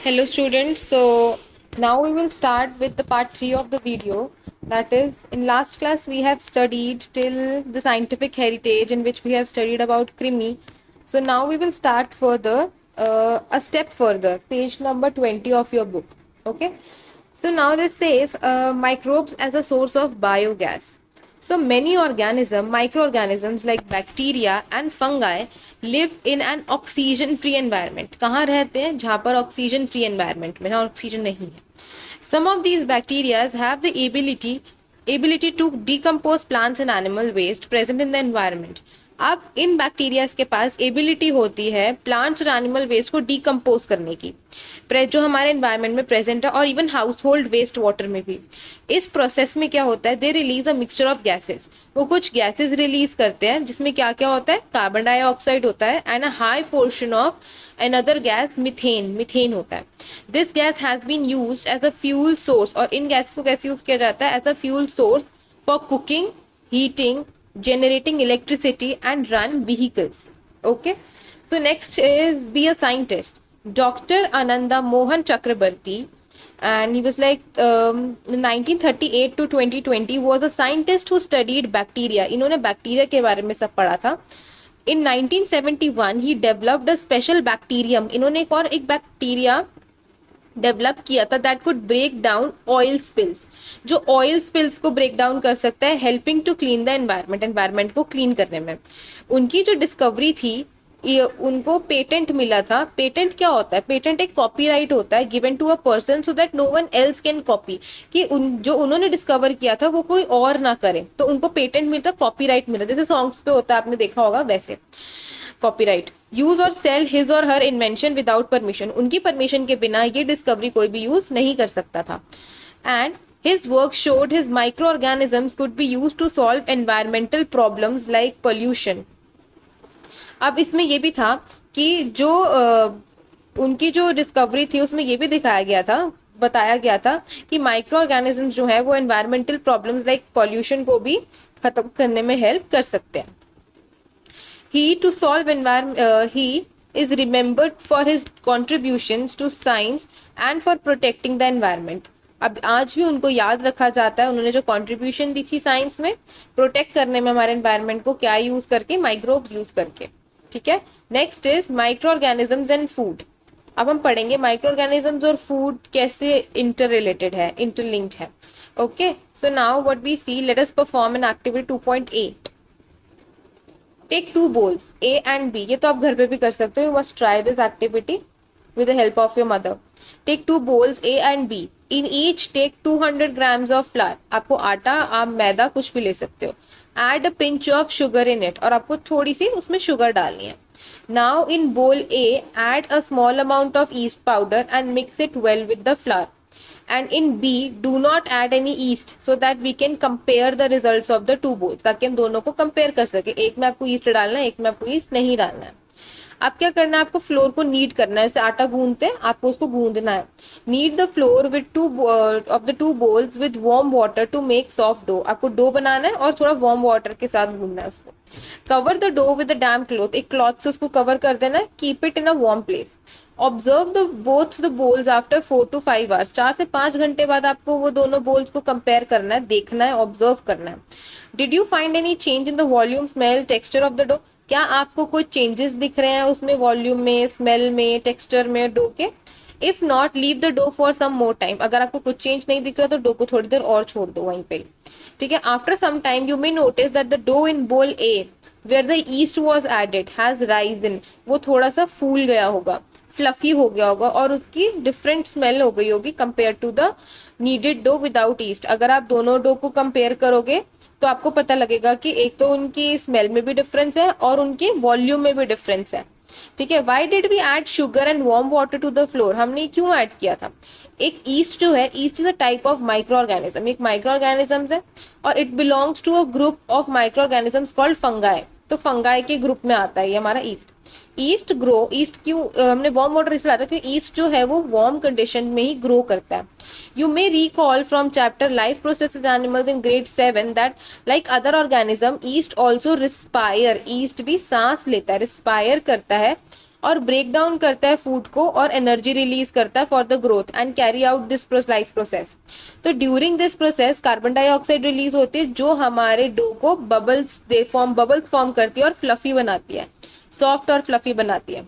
Hello students, so now we will start with the part 3 of the video. That is, in last class we have studied till the scientific heritage, in which we have studied about Krimi. So now we will start further, a step further, page number 20 of your book. Okay, so now this says microbes as a source of biogas. So many microorganisms like bacteria and fungi live in an oxygen free environment. कहाँ रहते हैं? जहाँ पर oxygen free environment में, जहाँ oxygen नहीं है. Some of these bacteria have the ability to decompose plants and animal waste present in the environment. अब इन बैक्टीरियाज के पास एबिलिटी होती है प्लांट्स और एनिमल वेस्ट को डीकम्पोज करने की, जो हमारे एनवायरनमेंट में प्रेजेंट है, और even household waste water में भी. इस प्रोसेस में क्या होता है? They release a mixture of gases. वो कुछ गैसेस रिलीज करते हैं जिसमें क्या क्या होता है? कार्बन डाइऑक्साइड होता है and a high portion of another gas methane होता है. This gas has been used as a fuel source. और इन गैस को कैसे यूज किया जाता है? As a fuel source for cooking, heating, generating electricity and run vehicles. Okay, so next is be a scientist. Dr. Ananda Mohan Chakrabarti, and he was like 1938 to 2020 was a scientist who studied bacteria. इन्होंने bacteria के बारे में सब पढ़ा था. In 1971 he developed a special bacterium. इन्होंने एक bacteria develop किया था that could break down oil spills, जो ऑयल स्पिल्स को ब्रेक डाउन कर सकता है, helping to clean the environment को क्लीन करने में. उनकी जो डिस्कवरी थी, उनको पेटेंट मिला था. पेटेंट क्या होता है? पेटेंट एक कॉपीराइट होता है given to a person so that no one else can copy, कि जो उन्होंने डिस्कवर किया था वो कोई और ना करे. तो उनको पेटेंट मिलता, कॉपीराइट मिला, जैसे सॉन्ग्स पे होता है, आपने देखा होगा वैसे कॉपीराइट. यूज और सेल हिज और हर इन्वेंशन विदाउट परमिशन. उनकी परमिशन के बिना ये डिस्कवरी कोई भी यूज नहीं कर सकता था. And his work showed his microorganisms could be used to solve environmental problems like pollution. अब इसमें ये भी था कि जो उनकी जो डिस्कवरी थी उसमें ये भी दिखाया गया था, बताया गया था कि माइक्रो ऑर्गेनिजम्स जो है वो एनवायरमेंटल प्रॉब्लम्स लाइक पॉल्यूशन को भी खत्म करने में हेल्प कर सकते हैं. He is remembered for his contributions to science and for protecting the environment. अब आज भी उनको याद रखा जाता है. उन्होंने जो कंट्रीब्यूशन दी थी साइंस में, प्रोटेक्ट करने में हमारे एनवायरनमेंट को, क्या यूज करके? माइक्रोब्स यूज करके. ठीक है. Next is microorganisms and food. अब हम पढ़ेंगे माइक्रो ऑर्गेनिजम्स और फूड कैसे इंटर रिलेटेड है, इंटरलिंक्ड है. Okay, so now what we see, let us perform an activity 2.8. Take two bowls A and B. ये तो आप घर पे भी कर सकते हो. You must try this activity with the help of your mother. Take two bowls A and B. In each take 200 grams of flour. आपको आटा, आप मैदा, कुछ भी ले सकते हो. Add a pinch of sugar in it. और आपको थोड़ी सी उसमें शुगर डालनी है. Now in bowl A add a small amount of yeast powder and mix it well with the flour. And in B, do not add any yeast so that we can compare the results of the two bowls. ताकि हम दोनों को compare कर सके. एक में आपको east डालना है, एक में आपको ईस्ट नहीं डालना है. आप क्या करना है? आपको फ्लोर को नीड करना है. जैसे आटा गूंदते हैं, आपको उसको गूंदना है. Knead the flour with two bowls with warm water to make soft dough. आपको डो बनाना है और थोड़ा वार्म वाटर के साथ गूंदना है उसको. Cover the dough with the damp cloth. एक क्लॉथ से उसको कवर कर देना है. Keep it in a warm place. Observe both the bowls after 4 to 5 hours. 4 से 5 घंटे बाद आपको वो दोनों बोल्स को कंपेयर करना है, देखना है, ऑब्जर्व करना है. Did you find any change in the volume, smell, texture of the dough. क्या आपको कोई चेंजेस दिख रहे हैं उसमें, वॉल्यूम में, स्मेल में, टेक्सचर में डो के? If not, leave the dough for some more time. अगर आपको कुछ चेंज नहीं दिख रहा तो डो को थोड़ी देर और छोड़ दो वहीं पे. ठीक है. After some time you may notice that the dough in bowl A where the yeast was added has risen. वो थोड़ा सा फूल गया होगा, फ्लफी हो गया होगा, और उसकी डिफरेंट स्मेल हो गई होगी compare to the kneaded dough without yeast. अगर आप दोनों डो को कंपेयर करोगे तो आपको पता लगेगा कि एक तो उनकी स्मेल में भी डिफरेंस है और उनकी वॉल्यूम में भी डिफरेंस है. ठीक है. Why did we add sugar and warm water to the flour. हमने क्यों ऐड किया था? एक ईस्ट जो है, yeast is a type of microorganism. एक माइक्रो ऑर्गेनिज्म है और it belongs to a group of microorganisms called fungi. तो फंगाई के ग्रुप में आता है ये हमारा ईस्ट. ईस्ट क्यों हमने वार्म वाटर इसलिए लाया था क्योंकि ईस्ट जो है वो वार्म कंडीशन में ही ग्रो करता है. You may recall from chapter life processes animals in grade 7 that like other organism east also respire. East भी सांस लेता है, रिस्पायर करता है और ब्रेक डाउन करता है फूड को और एनर्जी रिलीज करता है for the growth and carry out this life process. तो during this process carbon dioxide release होती है जो हमारे डो को बबल्स फॉर्म करती है और फ्लफी बनाती है, सॉफ्ट और फ्लफी बनाती है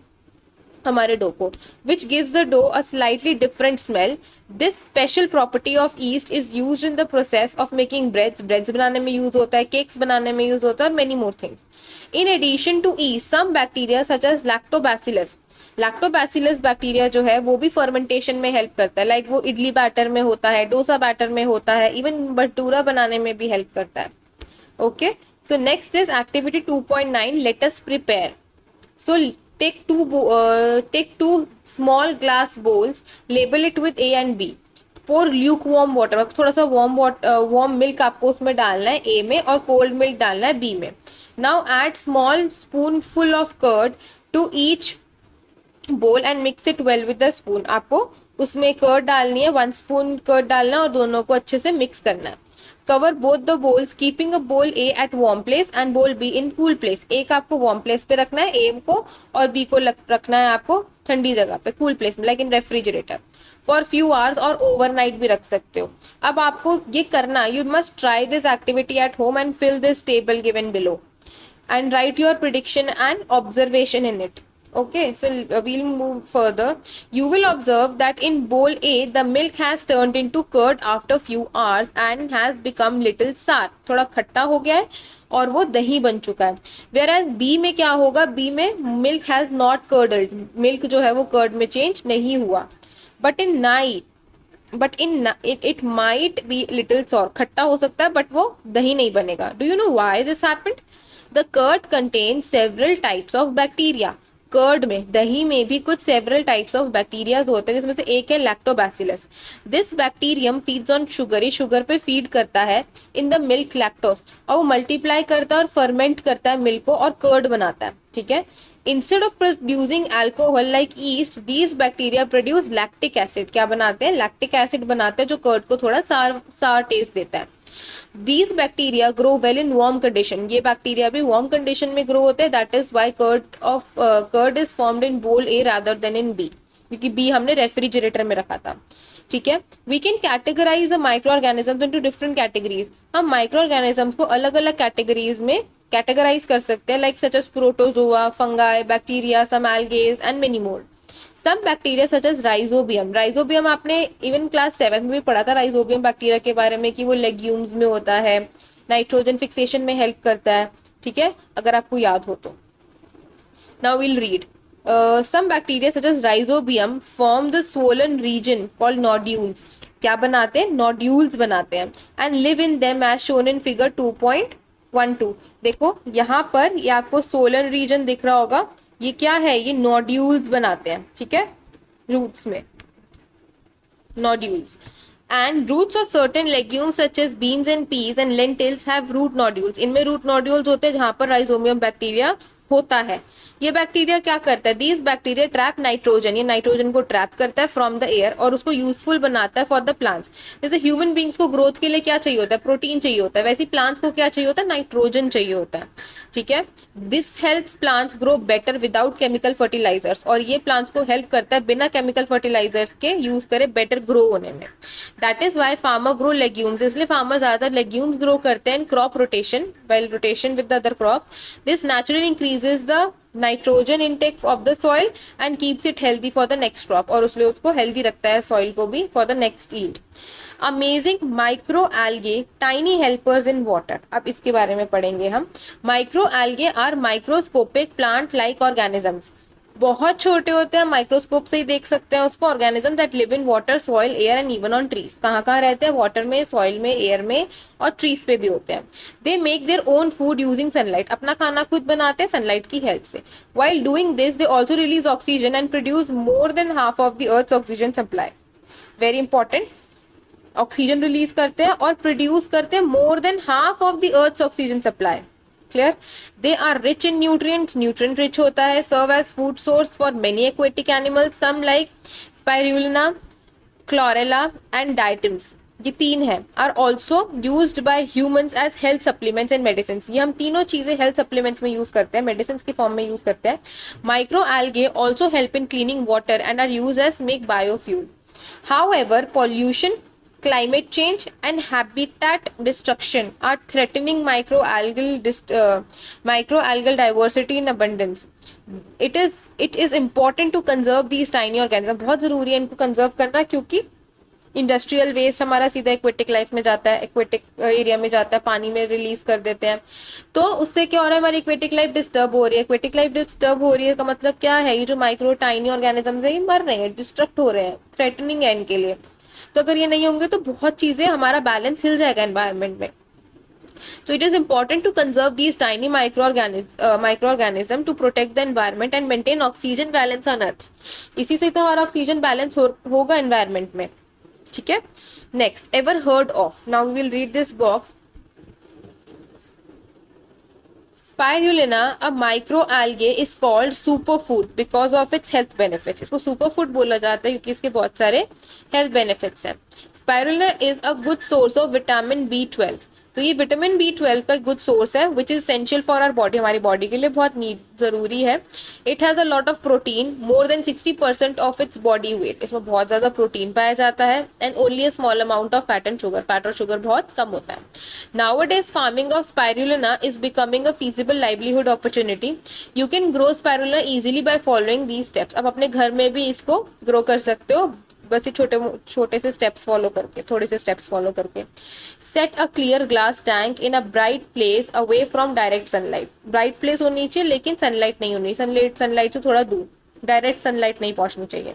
हमारे डो को, which gives the dough a slightly different smell. This special property of yeast is used in the process of making breads बनाने में यूज होता है, cakes बनाने में यूज होता है और many more things. In addition to yeast, some bacteria such as lactobacillus bacteria जो है वो भी फर्मेंटेशन में हेल्प करता है, लाइक वो इडली बैटर में होता है, डोसा बैटर में होता है, इवन भटूरा बनाने में भी हेल्प करता है। Okay, so next is activity 2.9, let us prepare. So take two small glass bowls, label it with A and B. Pour lukewarm water, थोड़ा सा warm milk आपको उसमें डालना है A में और cold milk डालना है B में। Now add small spoonful of curd to each bowl and mix it well with the spoon. आपको उसमें कर्ड डालनी है, 1 स्पून कर्ड डालना है और दोनों को अच्छे से मिक्स करना है। Cover both the bowls keeping a bowl A at warm place and bowl B in cool place. एक आपको वार्म प्लेस पे रखना है ए को और बी को रखना है आपको ठंडी जगह पे, कूल प्लेस में, like in refrigerator for few hours, और ओवरनाइट भी रख सकते हो। अब आपको ये करना, you must try this activity at home and fill this table given below and write your prediction and observation in it. Okay, so we'll move further. You will observe that in bowl A the milk has turned into curd after few hours and has become little sour. थोड़ा खट्टा हो गया है और वो दही बन चुका है। Whereas B में क्या होगा, B में milk has not curdled, milk जो है वो curd में change नहीं हुआ। But it might be little sour, खट्टा हो सकता है बट वो दही नहीं बनेगा। Do you know why this happened? The curd contains several types of bacteria. Curd में, दही में भी कुछ सेवरल टाइप्स ऑफ बैक्टीरियाज होते हैं जिसमें से एक है lactobacillus. This bacterium feeds on sugar, ये शुगर पे फीड करता है इन द मिल्क लैक्टोस, और वो मल्टीप्लाई करता है और फर्मेंट करता है मिल्क को और कर्ड बनाता है। ठीक है, instead of producing alcohol like east, these bacteria produce lactic acid. क्या बनाते हैं, लैक्टिक एसिड बनाते हैं जो कर्ड को थोड़ा सार टेस्ट देता है। These bacteria grow well in warm condition. ये बैक्टीरिया भी warm condition में grow होते हैं। That is why curd is formed in bowl A rather than in B. क्योंकि B हमने रेफ्रिजरेटर में रखा था। ठीक है, we can categorize the microorganisms into different categories. हम microorganisms को अलग अलग categories में categorize कर सकते हैं, like such as protozoa, fungi, bacteria, some algae and many more. Some bacteria such as rhizobium आपने इवन क्लास 7 में भी पढ़ा था rhizobium बैक्टीरिया के बारे में कि वो लेग्यूम्स में होता है, नाइट्रोजन फिक्सेशन में हेल्प करता है। ठीक है, अगर आपको याद हो तो। Now we'll read. Some bacteria such as rhizobium form the swollen region called nodules. क्या बनाते हैं, नोड्यूल्स बनाते हैं, and live in them as shown in figure 2.12। देखो यहाँ पर ये आपको सोलन रीजन दिख रहा होगा, ये क्या है, ये नोड्यूल्स बनाते हैं। ठीक है, रूट्स में nodules, and roots of certain legumes such as beans and peas and lentils have root nodules. इनमें root nodules होते हैं जहां पर rhizobium बैक्टीरिया होता है। ये बैक्टीरिया क्या करता है, दीज बैक्टीरिया ट्रैप नाइट्रोजन, ये नाइट्रोजन को ट्रैप करता है फ्रॉम द एयर और उसको यूजफुल बनाता है फॉर द प्लांट्स। जैसे ह्यूमन बींग्स को ग्रोथ के लिए क्या चाहिए होता है, प्रोटीन चाहिए होता है, वैसे प्लांट्स को क्या चाहिए होता है, नाइट्रोजन चाहिए होता है। ठीक है, this helps plants grow better without chemical fertilisers, और ये प्लांट्स को हेल्प करता है बिना केमिकल फर्टिलाइजर्स के यूज करे बेटर ग्रो होने में। That is why farmer grow legumes, इसलिए फार्मर ज्यादा लेग्यूम्स ग्रो करते हैं। Crop rotation, while rotation with the other crop, this naturally increases the nitrogen intake of the soil and keeps it healthy for the next crop, और उसलिए उसको healthy रखता है soil को भी for the next yield. Amazing micro algae tiny helpers in water, अब इसके बारे में पढ़ेंगे हम। Micro algae are microscopic plant like organisms, बहुत छोटे होते हैं, माइक्रोस्कोप से ही देख सकते हैं उसको। Organism that live in water, soil, air and even on trees, कहाँ कहाँ रहते हैं, वाटर में, सॉइल में, एयर में और ट्रीज पे भी होते हैं। They make their own food using sunlight, अपना खाना खुद बनाते हैं सनलाइट की हेल्प से। While doing this they also release oxygen and produce more than half of the earth's oxygen supply. Very important, oxygen release करते हैं और प्रोड्यूस करते हैं more than half of the earth's oxygen supply. Clear, they are rich in nutrients, nutrient rich होता है। Serve as food source for many aquatic animals, some like spirulina, chlorella and diatoms. ये तीन है, are also used by humans as health supplements and medicine. ये हम तीनों चीजें health supplements में यूज करते हैं, मेडिसिन की फॉर्म में यूज करते हैं। Micro algae also help in cleaning water and are use as make biofuel. However, pollution, climate change, and habitat destruction are threatening microalgal diversity in abundance. It is important to conserve these tiny organisms. बहुत जरूरी है इनको conserve करना, क्योंकि industrial waste हमारा सीधा aquatic life में जाता है, एक्वेटिक एरिया में जाता है, पानी में रिलीज कर देते हैं। तो उससे क्या हो रहा है, हमारी एक्वेटिक लाइफ डिस्टर्ब हो रही है। एक्वेटिक लाइफ डिस्टर्ब हो रही है का मतलब क्या है, ये जो माइक्रो टाइनी ऑर्गेनिजम्स है ये मर रहे हैं, डिस्ट्रक्ट हो रहे हैं, थ्रेटनिंग है इनके लिए। तो अगर ये नहीं होंगे तो बहुत चीजें, हमारा बैलेंस हिल जाएगा एनवायरमेंट में। So it is important to conserve these tiny microorganism to protect the environment and maintain oxygen balance on earth. इसी से तो हमारा ऑक्सीजन बैलेंस होगा एनवायरमेंट में, ठीक है। Next, ever heard of, now we will read this box. Spirulina a micro algae is called super food because of its health benefits. इसको super food बोला जाता है क्योंकि इसके बहुत सारे हेल्थ बेनिफिट्स हैं। Spirulina is a good source of vitamin B12। तो ये विटामिन B12 का गुड सोर्स है which is essential for our body, हमारी बॉडी के लिए बहुत नीड जरूरी है। It has a lot of protein, more than 60% of its body weight. इसमें बहुत ज्यादा प्रोटीन पाया जाता है। And only a small amount of fat and sugar, fat और शुगर बहुत कम होता है। Nowadays farming of spirulina is becoming a feasible livelihood opportunity. You can grow spirulina easily by following these steps. आप अपने घर में भी इसको ग्रो कर सकते हो, बस ये छोटे छोटे से स्टेप्स फॉलो करके, थोड़े से स्टेप्स फॉलो करके। Set a clear glass tank in a bright place away from direct sunlight. Bright place होनी चाहिए लेकिन सनलाइट नहीं होनी, सनलाइट से थोड़ा दूर, डायरेक्ट सनलाइट नहीं पहुंचनी चाहिए।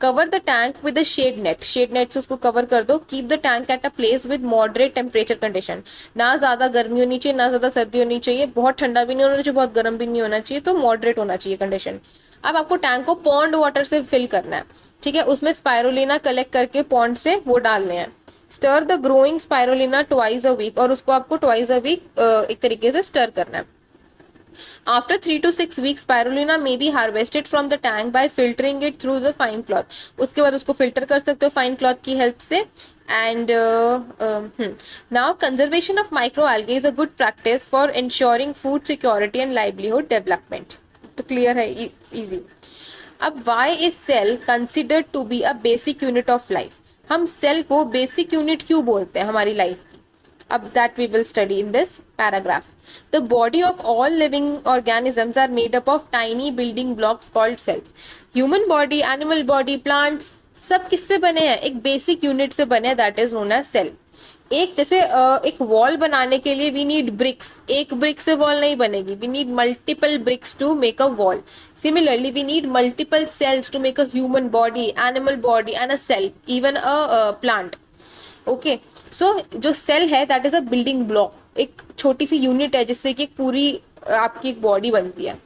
Cover the tank with a shade net, shade net से उसको कवर कर दो। Keep the tank at a place with moderate temperature condition. ना ज्यादा गर्मी होनी चाहिए ना ज्यादा सर्दी होनी चाहिए, बहुत ठंडा भी नहीं होना चाहिए बहुत गर्म भी नहीं होना चाहिए, तो मॉडरेट होना चाहिए कंडीशन। अब आपको टैंक को पॉन्ड वाटर से फिल करना है, ठीक है। उसमें स्पाइरुलिना कलेक्ट करके पॉन्ड से वो डालने हैं। Stir the growing spirulina twice a week, और उसको आपको ट्वाइस अ वीक एक तरीके से स्टर करना है। After 3 to 6 weeks, spirulina may be harvested from the tank by filtering it through the fine cloth. उसके बाद उसको फिल्टर कर सकते हो फाइन क्लॉथ की हेल्प से। And now conservation of microalgae is a good practice for ensuring food security and livelihood development. तो clear है, it's easy. अब why is cell considered to be a basic unit of life? हम cell को basic unit क्यों बोलते हैं हमारी life की? अब that we will study in this paragraph. The body of all living organisms are made up of tiny building blocks called cells. Human body, animal body, plants, सब किससे बने हैं? एक बेसिक यूनिट से बने हैं, that is known as cell. एक जैसे एक वॉल बनाने के लिए वी नीड ब्रिक्स, एक ब्रिक से वॉल नहीं बनेगी, we need multiple bricks to make a wall. Similarly we need multiple cells to make a human body, animal body and a cell, even a plant. Okay, so जो cell है that is a building block, एक छोटी सी unit है जिससे कि एक पूरी आपकी एक बॉडी बनती है।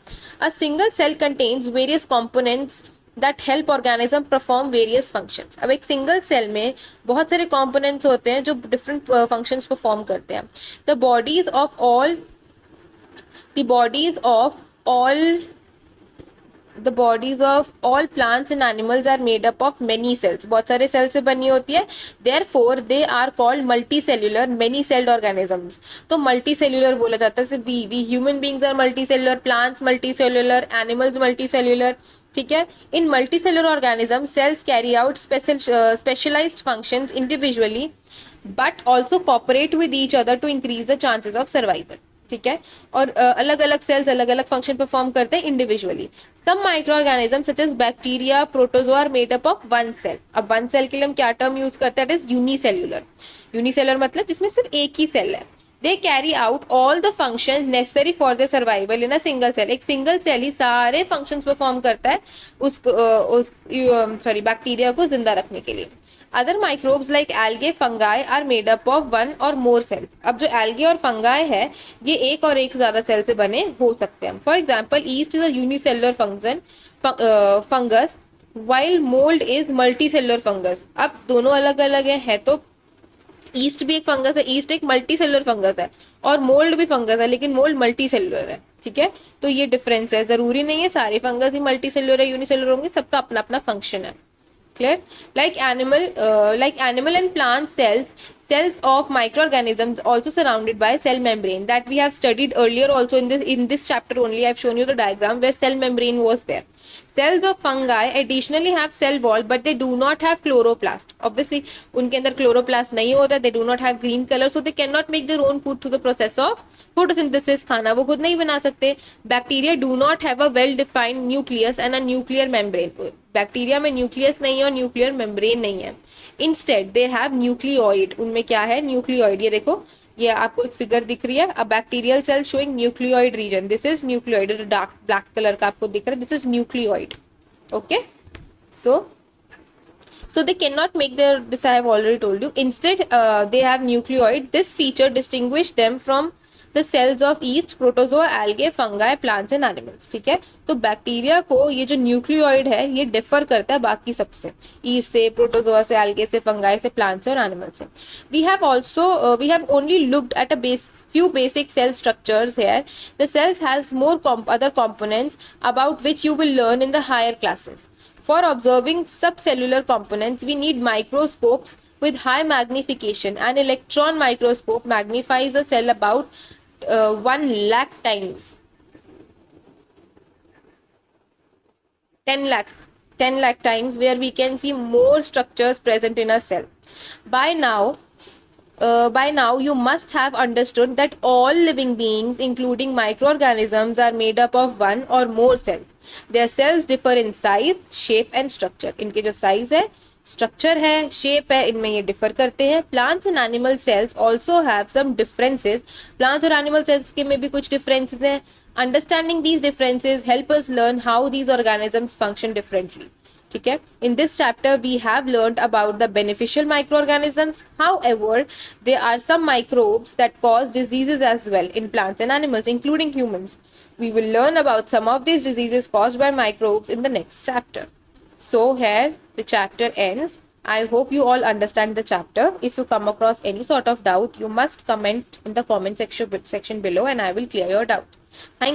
A single cell contains various components that help organism perform various functions. अब एक सिंगल सेल में बहुत सारे कंपोनेंट्स होते हैं जो डिफरेंट फंक्शंस परफॉर्म करते हैं। The bodies of all The bodies of all plants and animals are made up of many cells. बहुत सारे सेल से बनी होती है, therefore they are called multicellular, many celled organisms. तो multicellular बोला जाता है, we human beings are multicellular, plants multicellular, animals multicellular, ठीक है। In multicellular organisms, cells carry out specialized functions individually, but also cooperate with each other to increase the chances of survival. ठीक है, और अलग अलग सेल्स अलग अलग function perform करते हैं individually. Some micro organism such as bacteria, protozoa are made up of one cell. अब वन सेल के लिए हम क्या टर्म यूज करते हैं? It is unicellular. यूनिसेल्युलर मतलब जिसमें सिर्फ एक ही सेल है। They carry out all the functions necessary for the survival in a single cell. एक सिंगल सेल ही सारे फंक्शंस परफॉर्म करता है उस बैक्टीरिया को जिंदा रखने के लिए। Other microbes like algae, fungi are made up of one or more sales. अब जो एल्गे और फंगाई है ये एक और एक से ज्यादा सेल से बने हो सकते हैं। For example, east is a unicellular fungus while mould is multicellular fungus. अब दोनों अलग अलग है तो ईस्ट भी एक फंगस है, ईस्ट एक मल्टी सेलुलर फंगस है, और मोल्ड भी फंगस है लेकिन मोल्ड मल्टी सेलुलर है, ठीक है। तो ये डिफरेंस है, जरूरी नहीं है सारे फंगस ही मल्टी सेलुलर है यूनिसेलुलर होंगे, सबका अपना अपना फंक्शन है। Clear? Like animal and plant cells of microorganisms also surrounded by cell membrane that we have studied earlier also in this chapter only. I've shown you the diagram where cell membrane was there. Cells of fungi additionally have cell wall but they do not have chloroplast. Obviously उनके अंदर chloroplast नहीं होता, they do not have green color, so they cannot make their own food through the process of photosynthesis. खाना वो खुद नहीं बना सकते. Bacteria do not have a well defined nucleus and a nuclear membrane. Bacteria में nucleus नहीं है और न्यूक्लियर मेम्ब्रेन नहीं है. Instead they have nucleoid. उनमें क्या है? न्यूक्लियोइड. ये देखो, ये आपको एक फिगर दिख रही है. A bacterial cell showing nucleoid region. This is nucleoid. Dark black colour का आपको दिख रहा है. This is nucleoid. Okay, so they cannot make their, this I have already told you. Instead they have nucleoid. This feature distinguish them from the cells of yeast, protozoa, algae, fungi, plants and animals. ठीक है, तो bacteria को ये जो nucleoid है ये differ करता है बाकी सबसे, ईस्ट से, प्रोटोजोआ से, algae से, fungi से, plants से और animals से. We have only looked at a few basic cell structures here. The cells has more other components about which you will learn in the higher classes. For observing subcellular components, we need microscopes with high magnification. An electron microscope magnifies a cell about 1 lakh times. 10 lakh times, where we can see more structures present in a cell. By now you must have understood that all living beings, including microorganisms, are made up of one or more cells. Their cells differ in size, shape and structure. इनके जो size है, structure है, shape है, इनमें ये differ करते हैं. Plants and animal cells also have some differences. Plants और animal cells के में भी कुछ differences हैं. Understanding these differences help us learn how these organisms function differently. ठीक है, in this chapter we have learned about the beneficial microorganisms. However, there are some microbes that cause diseases as well in plants and animals, including humans. We will learn about some of these diseases caused by microbes in the next chapter. So here the chapter ends. I hope you all understand the chapter. If you come across any sort of doubt, you must comment in the comment section below and I will clear your doubt. Thank